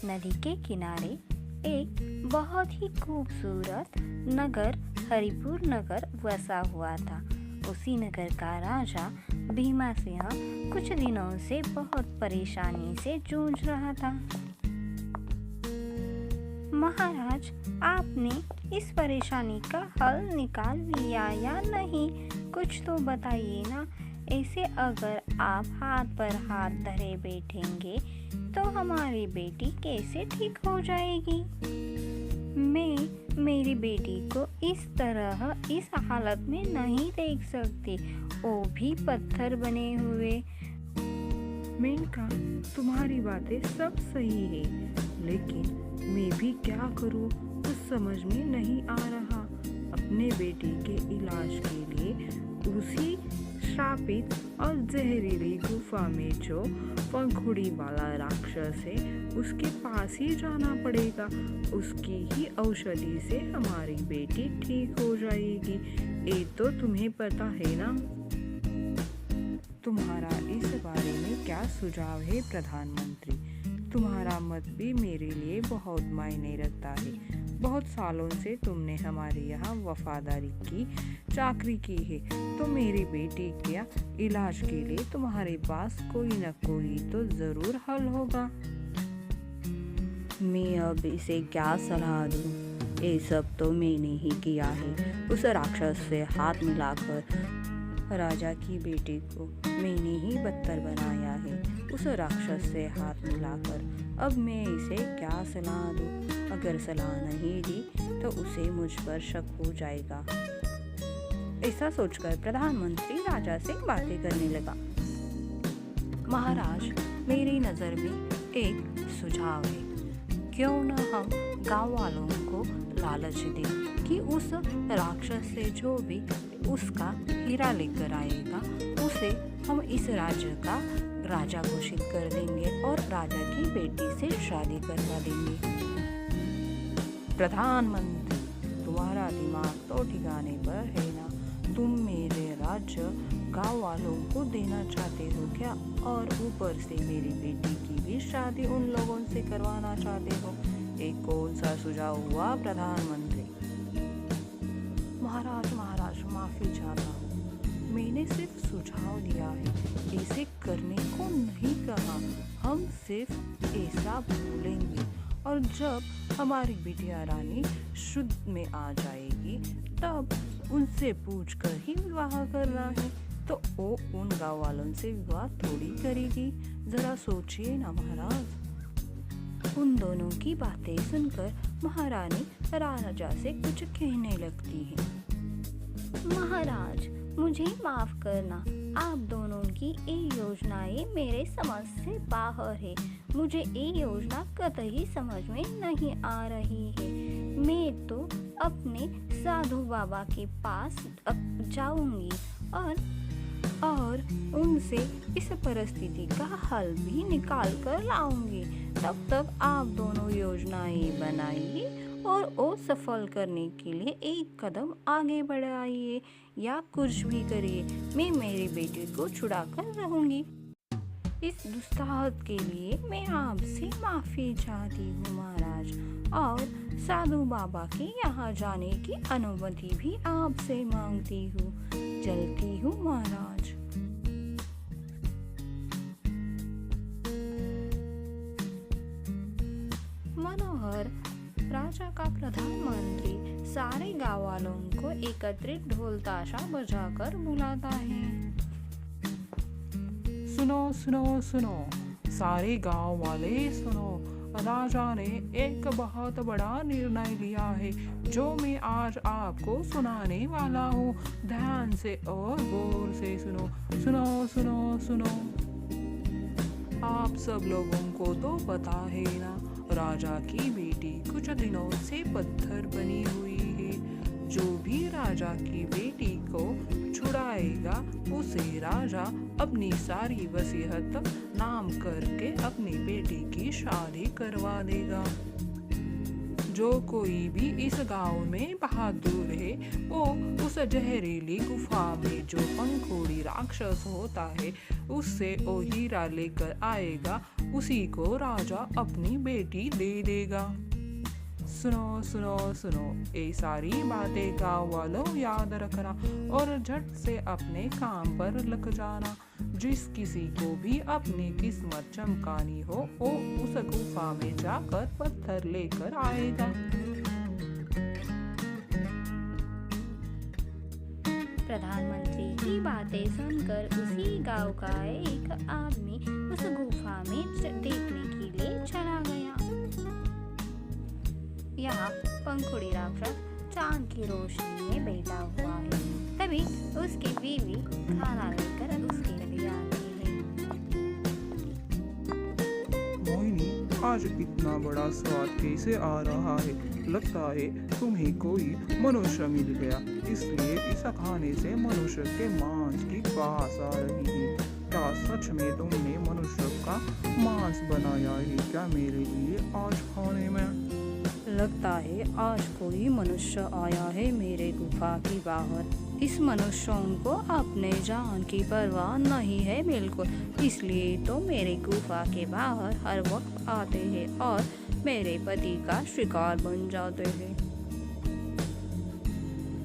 नदी के किनारे एक बहुत ही खूबसूरत नगर हरिपुर नगर बसा हुआ था। उसी नगर का राजा भीमासिंह कुछ दिनों से बहुत परेशानी से जूझ रहा था। महाराज, आपने इस परेशानी का हल निकाल लिया या नहीं? कुछ तो बताइए ना। ऐसे अगर आप हाथ पर हाथ धरे बैठेंगे तो हमारी बेटी कैसे ठीक हो जाएगी? मैं मेरी बेटी को इस तरह इस हालत में नहीं देख सकती, वो भी पत्थर बने हुए। मेनका, तुम्हारी बातें सब सही है, लेकिन मैं भी क्या करूं, कुछ समझ में नहीं आ रहा। अपने बेटी के इलाज के लिए उसी श्रापित और जहरीली गुफा में जो पंखुड़ी वाला राक्षस है उसके पास ही जाना पड़ेगा। उसकी ही औषधि से हमारी बेटी ठीक हो जाएगी। ये तो तुम्हें पता है ना। तुम्हारा इस बारे में क्या सुझाव है प्रधानमंत्री? तुम्हारा मत भी मेरे लिए बहुत मायने रखता है। बहुत सालों से तुमने हमारे यहाँ वफादारी की चाकरी की है, तो मेरी बेटी के इलाज के लिए तुम्हारे पास कोई न कोई तो जरूर हल होगा। मैं अब इसे क्या सलाह दूँ? ये सब तो मैंने ही किया है। उस राक्षस से हाथ मिलाकर राजा की बेटी को मैंने ही बदतर बनाया है। उस राक्षस से हाथ मिलाकर अब मैं इसे क्या सलाह दूँ? अगर सलाह नहीं दी तो उसे मुझ पर शक हो जाएगा। ऐसा सोचकर प्रधानमंत्री राजा से बातें करने लगा। महाराज, मेरी नज़र में एक सुझाव है। क्यों न हम गांव वालों को लालच दें कि उस राक्षस से जो भी उसका हीरा लेकर आएगा उसे हम इस राज्य का राजा घोषित कर देंगे और राजा की बेटी से शादी करवा देंगे। प्रधानमंत्री, तुम्हारा दिमाग तो ठिकाने पर है ना? तुम मेरे राज्य गांव वालों को देना चाहते हो क्या? और ऊपर से मेरी बेटी की भी शादी उन लोगों से करवाना चाहते हो? एक कौन सा सुझाव हुआ प्रधानमंत्री? महाराज, माफी चाहता हूँ। मैंने सिर्फ सुझाव दिया है, ऐसे करने को नहीं कहा। हम सिर्फ ऐसा बोलेंगे और जब हमारी बिटिया रानी शुद्ध में आ जाएगी तब उनसे पूछकर ही विवाह करना है। तो वो उन गाँव वालों से विवाह थोड़ी करेगी। जरा सोचिए ना महाराज। उन दोनों की बातें सुनकर महारानी राजा से कुछ कहने लगती है। महाराज, मुझे माफ करना। आप दोनों की ये योजनाएं मेरे समझ से बाहर है। मुझे ये योजना कतई समझ में नहीं आ रही है। मैं तो अपने साधु बाबा के पास जाऊंगी और उनसे इस परिस्थिति का हल भी निकाल कर लाऊंगी। तब तक आप दोनों योजनाएं बनाइए और वो सफल करने के लिए एक कदम आगे बढ़ाइए या कुछ भी करिए। मैं मेरी बेटी को छुड़ा कर रहूंगी। इस दुस्साहस के लिए मैं आपसे माफी चाहती हूँ महाराज, और साधु बाबा के यहाँ जाने की अनुमति भी आपसे मांगती हूँ। चलती हूँ महाराज। मनोहर राजा का प्रधानमंत्री सारे गाँव वालों को एकत्रित ढोल ताशा बजाकर बुलाता है। सुनो सुनो सुनो, सारे गांव वाले सुनो। राजा ने एक बहुत बड़ा निर्णय लिया है जो मैं आज आपको सुनाने वाला हूँ। ध्यान से और गौर से सुनो। सुनो सुनो सुनो। आप सब लोगों को तो पता है ना, राजा की बेटी कुछ दिनों से पत्थर बनी हुई है। जो भी राजा की बेटी को छुड़ाएगा उसे राजा अपनी सारी वसीयत नाम करके अपनी बेटी की शादी करवा देगा। जो कोई भी इस गांव में बहादुर है वो उस जहरीली गुफा में जो पंखुड़ी राक्षस होता है उससे वो हीरा लेकर आएगा उसी को राजा अपनी बेटी दे देगा। सुनो सुनो सुनो, ये सारी बातें गाँव वालों याद रखना और झट से अपने काम पर लग जाना। जिस किसी को भी अपनी किस्मत चमकानी हो वो उस गुफा में जाकर पत्थर लेकर आएगा। प्रधानमंत्री की बातें सुनकर उसी गांव का एक आदमी उस गुफा में देखने के लिए चला गया। यहाँ पंखुड़ी राक्षस चांद की रोशनी में बैठा हुआ है। तभी उसकी बीवी खाना लेकर उसके लिए आती है। मोहिनी, आज इतना बड़ा स्वाद कैसे आ रहा है? लगता है तुम्हें कोई मनुष्य मिल गया, इसलिए इसे खाने से मनुष्य के मांस की बास आ रही है। क्या सच में तुमने मनुष्य का मांस बनाया है क्या मेरे लिए आज खाने में? लगता है आज कोई मनुष्य आया है मेरे गुफा के बाहर। इस मनुष्यों को अपने जान की परवाह नहीं है बिल्कुल, इसलिए तो मेरे गुफा के बाहर हर वक्त आते हैं और मेरे पति का शिकार बन जाते हैं।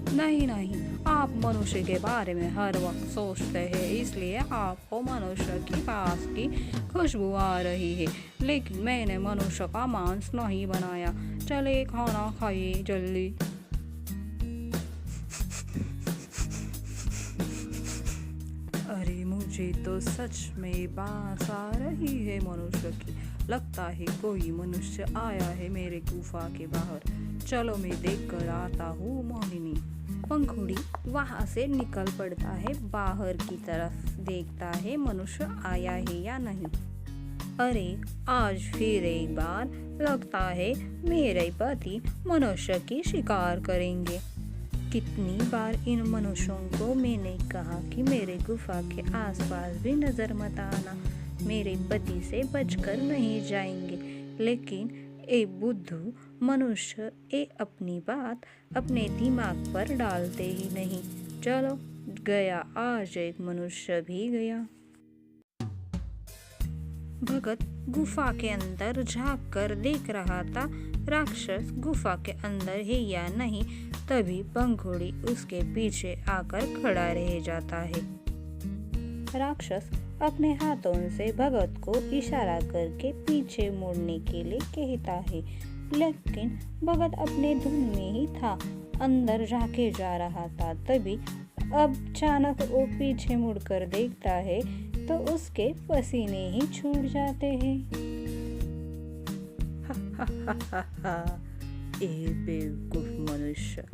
नहीं नहीं, आप मनुष्य के बारे में हर वक्त सोचते हैं, इसलिए आपको मनुष्य के पास की खुशबू आ रही है, लेकिन मैंने मनुष्य का मांस नहीं बनाया। चले खाना खाइए जल्दी। अरे मुझे तो सच में बास आ रही है मनुष्य की। लगता है कोई मनुष्य आया है मेरे गुफा के बाहर। चलो मैं देख कर आता हूँ। मोहिनी पंखुड़ी वहां से निकल पड़ता है, बाहर की तरफ देखता है मनुष्य आया है या नहीं। अरे आज फिर एक बार लगता है मेरे पति मनुष्य की शिकार करेंगे। कितनी बार इन मनुष्यों को मैंने कहा कि मेरे गुफा के आसपास भी नजर मत आना, मेरे पति से बचकर नहीं जाएंगे, लेकिन ए बुद्धू मनुष्य अपनी बात अपने दिमाग पर डालते ही नहीं। चलो गया, आज एक मनुष्य भी गया। भगत गुफा के अंदर झांक कर देख रहा था राक्षस गुफा के अंदर है या नहीं। तभी पंखुड़ी उसके पीछे आकर खड़ा रह जाता है। राक्षस अपने हाथों से भगत को इशारा करके पीछे मुड़ने के लिए कहता है, लेकिन भगत अपने धुन में ही था, अंदर झांके जा रहा था। तभी अब अचानक वो पीछे मुड़कर देखता है तो उसके पसीने ही छूट जाते हैं। ए बेवकूफ मनुष्य,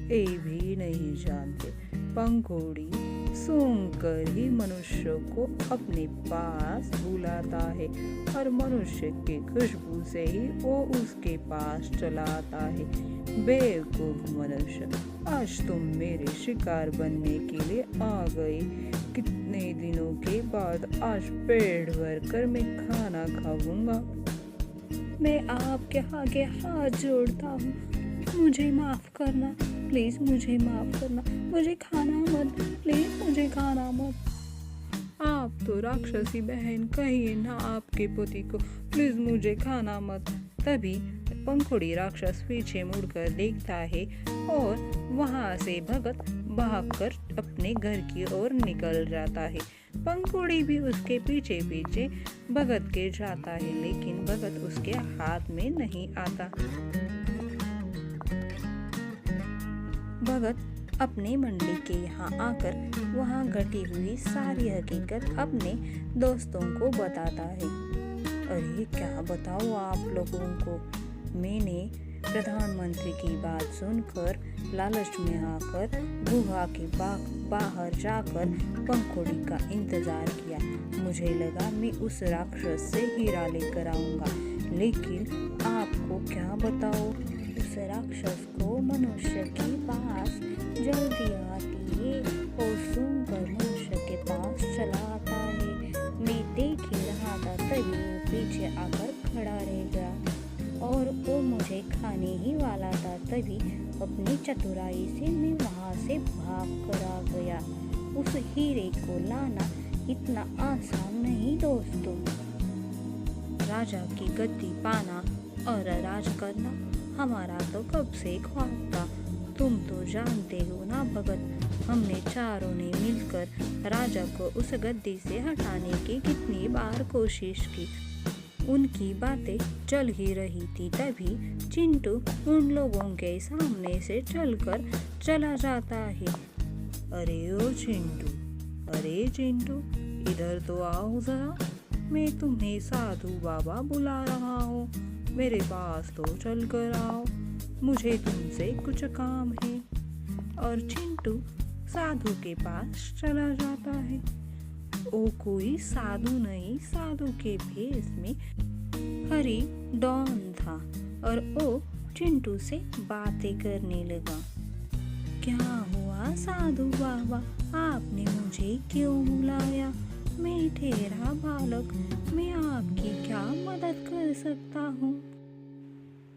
ये भी नहीं जानते पंखुड़ी सूंघकर ही मनुष्य को अपने पास बुलाता है और मनुष्य की खुशबू से ही वो उसके पास चला आता है। बेवकूफ मनुष्य, आज तुम मेरे शिकार बनने के लिए आ गए। कितने दिनों के बाद आज पेट भर कर मैं खाना खाऊंगा। मैं आपके आगे हाथ जोड़ता हूँ, मुझे माफ करना, प्लीज मुझे माफ करना, मुझे खाना मत, प्लीज मुझे खाना मत। आप तो राक्षसी बहन, कहिए ना आपके पति को, प्लीज मुझे खाना मत। तभी पंखुड़ी राक्षस पीछे मुड़कर देखता है और वहां से भगत भागकर अपने घर की ओर निकल जाता है। पंखुड़ी भी उसके पीछे पीछे भगत के जाता है, लेकिन भगत उसके हाथ में नहीं आता। भगत अपने मंडली के यहाँ आकर वहाँ घटी हुई सारी हकीकत अपने दोस्तों को बताता है। अरे क्या बताऊँ आप लोगों को, मैंने प्रधानमंत्री की बात सुनकर लालच में आकर गुफा के बाहर जाकर पंखुड़ी का इंतजार किया। मुझे लगा मैं उस राक्षस से हीरा लेकर आऊंगा, लेकिन आपको क्या बताओ, उस राक्षस को मनुष्य के पास जल्दी आती है और सुनकर मनुष्य के पास चला आता है। मैं देख ही रहा था, तभी वो पीछे आकर खड़ा रह गया और वो मुझे खाने ही वाला था। तभी अपनी चतुराई से मैं वहाँ से भाग कर आ गया। उस हीरे को लाना इतना आसान नहीं दोस्तों। राजा की गद्दी पाना और राज करना हमारा तो कब से ख्वाब था। तुम तो जानते हो ना भगत, हमने चारों ने मिलकर राजा को उस गद्दी से हटाने की कितनी बार कोशिश की। उनकी बातें चल ही रही थी, तभी चिंटू उन लोगों के सामने से चलकर चला जाता है। अरे ओ चिंटू, अरे चिंटू, इधर तो आओ जरा, मैं तुम्हें साधु बाबा बुला रहा हूँ, मेरे पास तो चल कर आओ, मुझे तुमसे कुछ काम है। और चिंटू साधु के पास चला जाता है। वो कोई साधु नहीं, साधु के भेष में हरी डॉन था और वो चिंटू से बातें करने लगा। क्या हुआ साधु बाबा, आपने मुझे क्यों बुलाया? मैं ठहरा बालक, मैं आपकी क्या मदद कर सकता हूँ?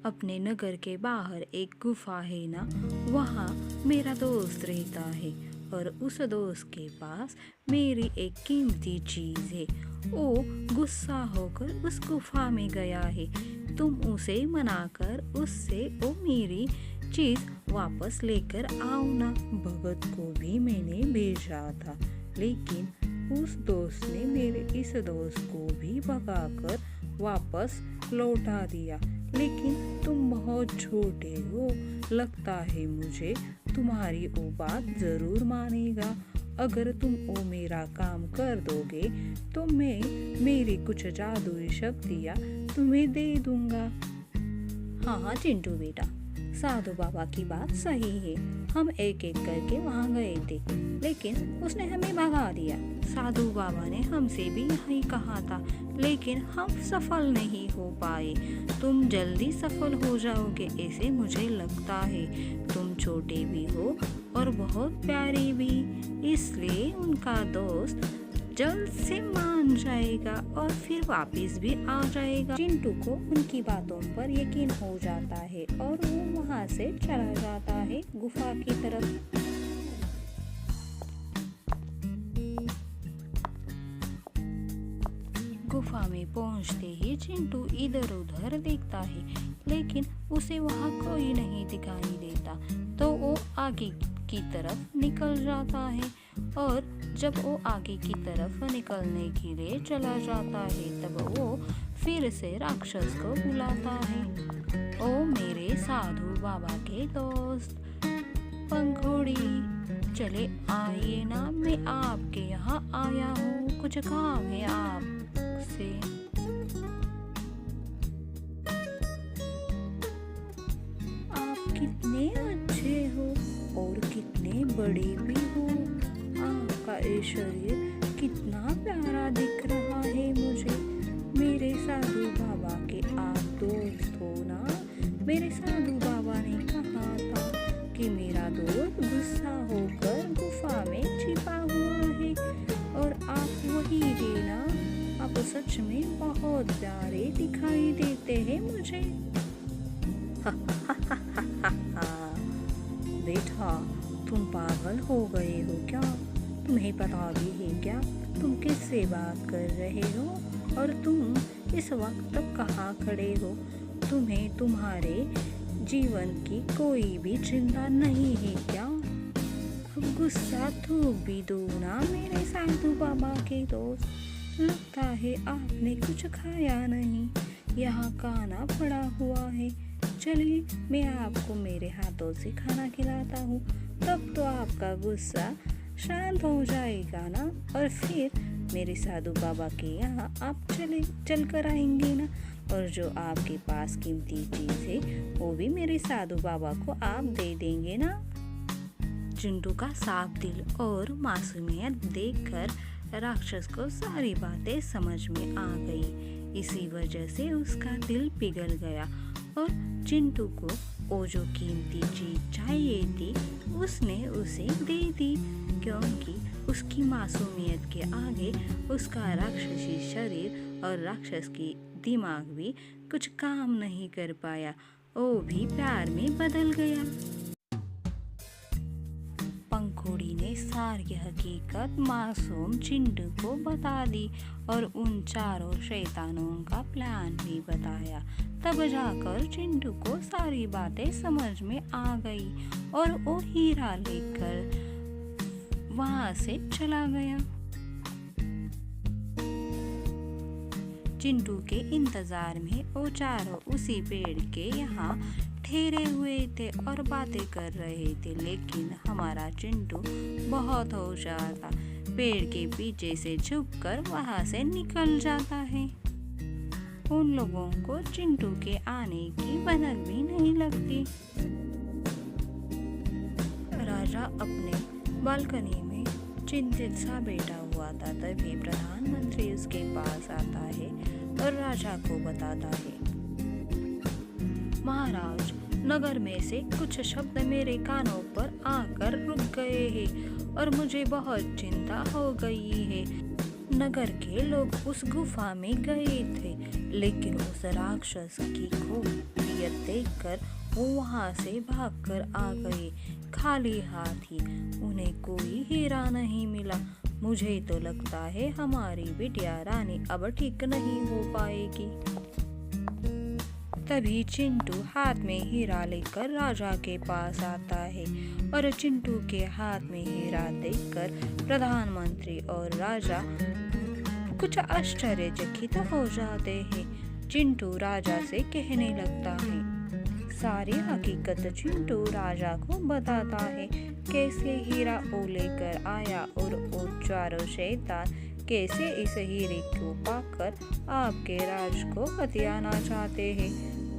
अपने नगर के बाहर एक गुफा है ना, वहाँ मेरा दोस्त रहता है और उस दोस्त के पास मेरी एक कीमती चीज़ है। वो गुस्सा होकर उस गुफा में गया है। तुम उसे मनाकर उससे वो मेरी चीज़ वापस लेकर आओ ना। भगत को भी मैंने भेजा था, लेकिन उस दोस्त ने मेरे इस दोस्त को भी भगाकर वापस लौटा दिया। लेकिन तुम बहुत छोटे हो, लगता है मुझे तुम्हारी वो बात जरूर मानेगा। अगर तुम वो मेरा काम कर दोगे तो मैं मेरी कुछ जादुई शक्तियाँ तुम्हें दे दूंगा। हाँ चिंटू बेटा, साधु बाबा की बात सही है। हम एक एक करके वहाँ गए थे, लेकिन उसने हमें भगा दिया। साधु बाबा ने हमसे भी यही कहा था, लेकिन हम सफल नहीं हो पाए। तुम जल्दी सफल हो जाओगे ऐसे मुझे लगता है। तुम छोटे भी हो और बहुत प्यारे भी, इसलिए उनका दोस्त जल्द से मान जाएगा और फिर वापस भी आ जाएगा। चिंटू को उनकी बातों पर यकीन हो जाता है और वो वहाँ से चला जाता है गुफा की तरफ। गुफा में पहुँचते ही चिंटू इधर उधर देखता है, लेकिन उसे वहाँ कोई नहीं दिखाई देता। तो वो आगे की तरफ निकल जाता है और जब वो आगे की तरफ निकलने के लिए चला जाता है, तब वो फिर से राक्षस को बुलाता है। ओ मेरे साधु बाबा के दोस्त पंखुड़ी, चले आइए ना, मैं आपके यहाँ आया हूँ, कुछ काम है आपसे। आप कितने अच्छे हो और कितने बड़े भी हो, आपका ये शरीर कितना प्यारा दिख रहा है मुझे। मेरे साधु बाबा के आप दोस्त हो ना? मेरे साधु बाबा ने कहा था कि मेरा दोस्त गुस्सा होकर गुफा में छिपा हुआ है और आप वही है ना? आप सच में बहुत प्यारे दिखाई देते हैं मुझे। बेटा, तुम पागल हो गए हो क्या? तुम्हें पता भी है क्या तुम किससे बात कर रहे हो और तुम इस वक्त कहाँ खड़े हो? तुम्हें तुम्हारे जीवन की कोई भी चिंता नहीं है क्या? अब गुस्सा थूक भी दो ना मेरे साधु बाबा के दोस्त। लगता है आपने कुछ खाया नहीं, यहाँ खाना पड़ा हुआ है। चलिए मैं आपको मेरे हाथों से खाना खिलाता हूँ, तब तो आपका गुस्सा शांत हो जाएगा ना, और फिर मेरे साधु बाबा के यहाँ आप चल कर आएंगे ना, और जो आपके पास कीमती चीज़ है वो भी मेरे साधु बाबा को आप दे देंगे ना। चिंटू का साफ दिल और मासूमियत देखकर राक्षस को सारी बातें समझ में आ गई। इसी वजह से उसका दिल पिघल गया और चिंटू को वो जो कीमती चीज चाहिए थी उसने उसे दे दी, क्योंकि उसकी मासूमियत के आगे उसका राक्षसी शरीर और राक्षस की दिमाग भी कुछ काम नहीं कर पाया। वो भी प्यार में बदल गया। पंखुड़ी ने सारी हकीकत मासूम चिंटू को बता दी और उन चारों शैतानों का प्लान भी बताया। तब जाकर चिंटू को सारी बातें समझ में आ गई और वो हीरा लेकर वहां से चला गया। चिंटू के इंतजार में वो चारों उसी पेड़ के यहाँ ठहरे हुए थे और बातें कर रहे थे, लेकिन हमारा चिंटू बहुत होशियार था। पेड़ के पीछे से छुपकर वहां से निकल जाता है। उन लोगों को चिंटू के आने की भनक भी नहीं लगती। राजा अपने बालकनी में चिंतित सा बैठा हुआ था। तभी प्रधानमंत्री उसके पास आता है और राजा को बताता है, महाराज, नगर में से कुछ शब्द मेरे कानों पर आकर रुक गए हैं और मुझे बहुत चिंता हो गई है। नगर के लोग उस गुफा में गए थे, लेकिन उस राक्षस की खूबियत देखकर वो वहां से भागकर आ गए खाली हाथ ही। उन्हें कोई हीरा नहीं मिला। मुझे तो लगता है हमारी बिटिया रानी अब ठीक नहीं हो पाएगी। तभी चिंटू हाथ में हीरा लेकर राजा के पास आता है और चिंटू के हाथ में हीरा देखकर प्रधानमंत्री और राजा कुछ आश्चर्यचकित हो जाते हैं। चिंटू राजा से कहने लगता है, सारी हकीकत चिंटू राजा को बताता है, कैसे हीरा वो लेकर आया और वो चारों शैतान कैसे इस हीरे को पाकर आपके राज को हथियाना चाहते हैं।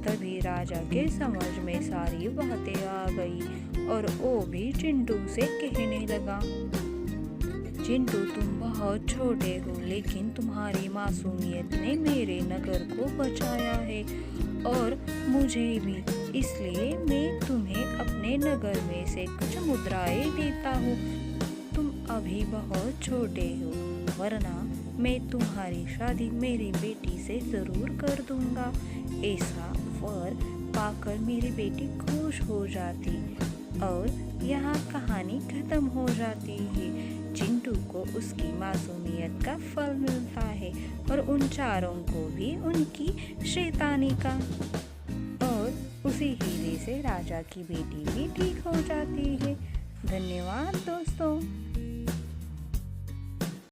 तभी राजा के समझ में सारी बातें आ गई और वो भी चिंटू से कहने लगा, चिंटू, तुम बहुत छोटे हो, लेकिन तुम्हारी मासूमियत ने मेरे नगर को बचाया है और मुझे भी। इसलिए मैं तुम्हें अपने नगर में से कुछ मुद्राएं देता हूँ। तुम अभी बहुत छोटे हो, वरना मैं तुम्हारी शादी मेरी बेटी से जरूर कर दूंगा। ऐसा वर पाकर मेरी बेटी खुश हो जाती और यहाँ कहानी खत्म हो जाती है। चिंटू को उसकी मासूमियत का फल मिलता है और उन चारों को भी उनकी शैतानी का, और उसी हीरे से राजा की बेटी भी ठीक हो जाती है। धन्यवाद दोस्तों।